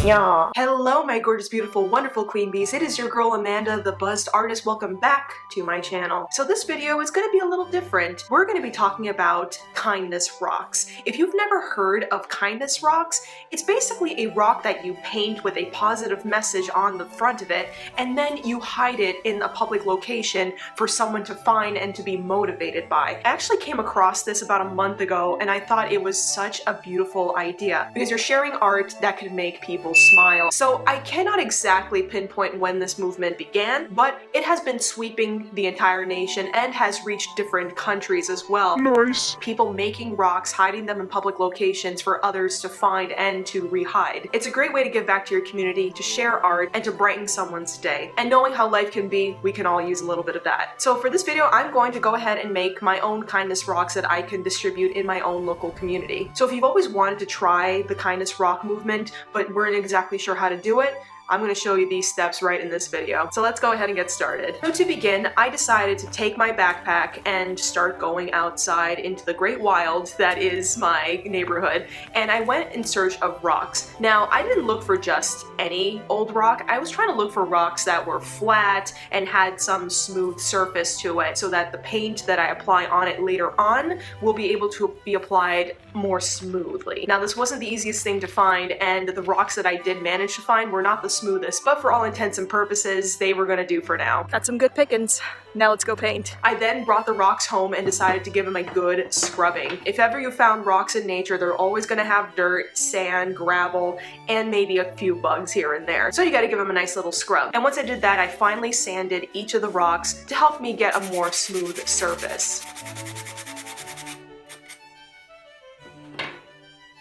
Yeah. Hello, my gorgeous, beautiful, wonderful queen bees. It is your girl Amanda, the buzzed artist. Welcome back to my channel. So this video is going to be a little different. We're going to be talking about kindness rocks. If you've never heard of kindness rocks, it's basically a rock that you paint with a positive message on the front of it, and then you hide it in a public location for someone to find and to be motivated by. I actually came across this about a month ago, and I thought it was such a beautiful idea because you're sharing art that could make people smile. So I cannot exactly pinpoint when this movement began, but it has been sweeping the entire nation and has reached different countries as well. Nice. People making rocks, hiding them in public locations for others to find and to re-hide. It's a great way to give back to your community, to share art, and to brighten someone's day. And knowing how life can be, we can all use a little bit of that. So for this video, I'm going to go ahead and make my own kindness rocks that I can distribute in my own local community. So if you've always wanted to try the kindness rock movement, but weren't exactly sure how to do it, I'm going to show you these steps right in this video. So let's go ahead and get started. So to begin, I decided to take my backpack and start going outside into the great wild that is my neighborhood, and I went in search of rocks. Now, I didn't look for just any old rock. I was trying to look for rocks that were flat and had some smooth surface to it so that the paint that I apply on it later on will be able to be applied more smoothly. Now, this wasn't the easiest thing to find, and the rocks that I did manage to find were not the smoothest, but for all intents and purposes, they were gonna do for now. Got some good pickings. Now let's go paint. I then brought the rocks home and decided to give them a good scrubbing. If ever you found rocks in nature, they're always gonna have dirt, sand, gravel, and maybe a few bugs here and there. So you gotta give them a nice little scrub. And once I did that, I finally sanded each of the rocks to help me get a more smooth surface.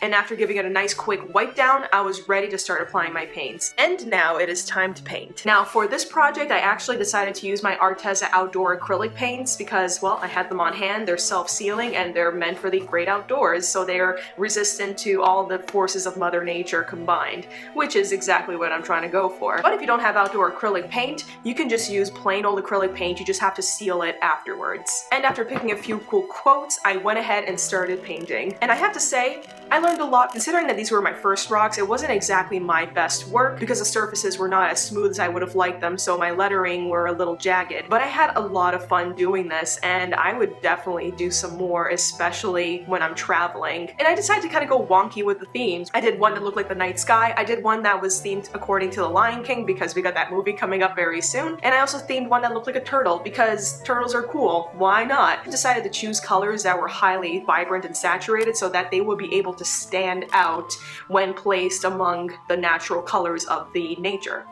And after giving it a nice quick wipe down, I was ready to start applying my paints. And now it is time to paint. Now for this project, I actually decided to use my Arteza outdoor acrylic paints because, well, I had them on hand, they're self-sealing, and they're meant for the great outdoors, so they're resistant to all the forces of Mother Nature combined, which is exactly what I'm trying to go for. But if you don't have outdoor acrylic paint, you can just use plain old acrylic paint, you just have to seal it afterwards. And after picking a few cool quotes, I went ahead and started painting. And I have to say, I learned a lot. Considering that these were my first rocks, it wasn't exactly my best work because the surfaces were not as smooth as I would have liked them, so my lettering were a little jagged. But I had a lot of fun doing this, and I would definitely do some more, especially when I'm traveling. And I decided to kind of go wonky with the themes. I did one that looked like the night sky, I did one that was themed according to The Lion King because we got that movie coming up very soon, and I also themed one that looked like a turtle because turtles are cool. Why not? I decided to choose colors that were highly vibrant and saturated so that they would be able to stand out when placed among the natural colors of the nature.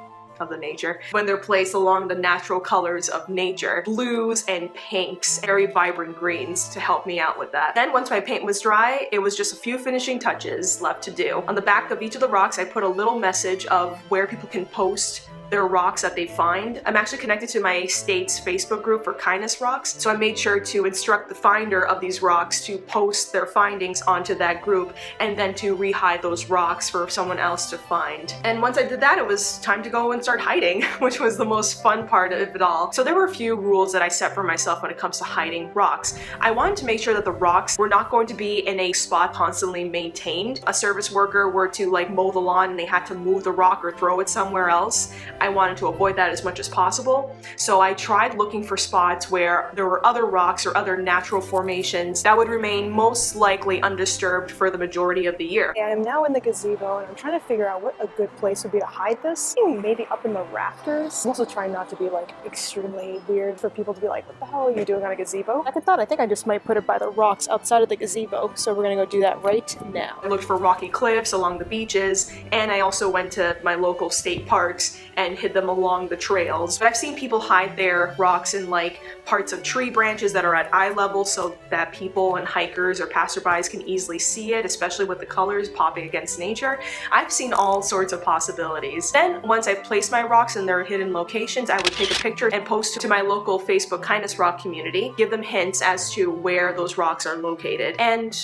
When they're placed along the natural colors of nature. Blues and pinks, very vibrant greens to help me out with that. Then once my paint was dry, it was just a few finishing touches left to do. On the back of each of the rocks, I put a little message of where people can post their rocks that they find. I'm actually connected to my state's Facebook group for kindness rocks, so I made sure to instruct the finder of these rocks to post their findings onto that group and then to re-hide those rocks for someone else to find. And once I did that, it was time to go and start hiding, which was the most fun part of it all. So there were a few rules that I set for myself when it comes to hiding rocks. I wanted to make sure that the rocks were not going to be in a spot constantly maintained. A service worker were to like mow the lawn and they had to move the rock or throw it somewhere else. I wanted to avoid that as much as possible, so I tried looking for spots where there were other rocks or other natural formations that would remain most likely undisturbed for the majority of the year. And I'm now in the gazebo and I'm trying to figure out what a good place would be to hide this. Maybe up in the rafters. I'm also trying not to be like extremely weird for people to be like, what the hell are you doing on a gazebo? I think I just might put it by the rocks outside of the gazebo, so we're gonna go do that right now. I looked for rocky cliffs along the beaches, and I also went to my local state parks and hid them along the trails. But I've seen people hide their rocks in like parts of tree branches that are at eye level so that people and hikers or passerbys can easily see it, especially with the colors popping against nature. I've seen all sorts of possibilities. Then once I've placed my rocks in their hidden locations, I would take a picture and post it to my local Facebook kindness rock community, give them hints as to where those rocks are located. And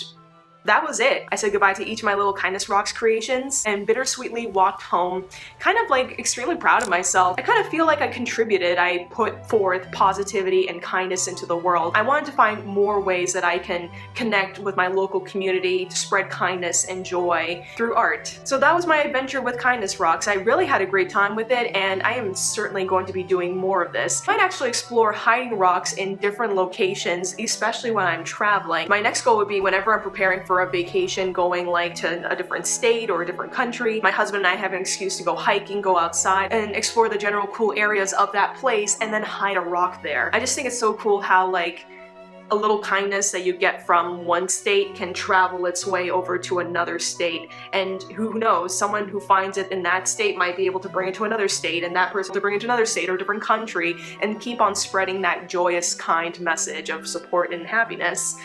that was it. I said goodbye to each of my little kindness rocks creations and bittersweetly walked home, kind of like extremely proud of myself. I kind of feel like I contributed. I put forth positivity and kindness into the world. I wanted to find more ways that I can connect with my local community to spread kindness and joy through art. So that was my adventure with kindness rocks. I really had a great time with it, and I am certainly going to be doing more of this. I might actually explore hiding rocks in different locations, especially when I'm traveling. My next goal would be whenever I'm preparing for a vacation, going like to a different state or a different country, my husband and I have an excuse to go hiking, go outside, and explore the general cool areas of that place, and then hide a rock there. I just think it's so cool how like a little kindness that you get from one state can travel its way over to another state, and who knows, someone who finds it in that state might be able to bring it to another state, and that person to bring it to another state or a different country, and keep on spreading that joyous, kind message of support and happiness.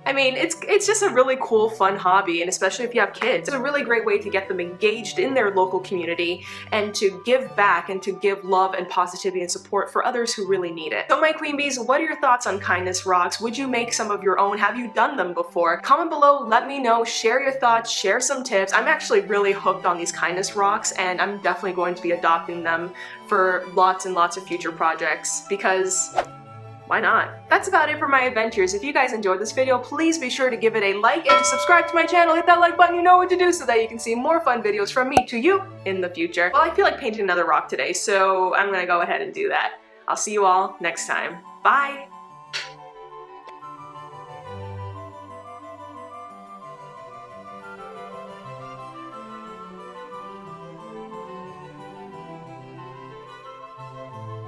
I mean, it's just a really cool, fun hobby, and especially if you have kids, it's a really great way to get them engaged in their local community and to give back and to give love and positivity and support for others who really need it. So my queen bees, what are your thoughts on kindness rocks? Would you make some of your own? Have you done them before? Comment below, let me know, share your thoughts, share some tips. I'm actually really hooked on these kindness rocks, and I'm definitely going to be adopting them for lots and lots of future projects, because why not? That's about it for my adventures. If you guys enjoyed this video, please be sure to give it a like and to subscribe to my channel. Hit that like button, you know what to do, so that you can see more fun videos from me to you in the future. Well, I feel like painting another rock today, so I'm gonna go ahead and do that. I'll see you all next time. Bye!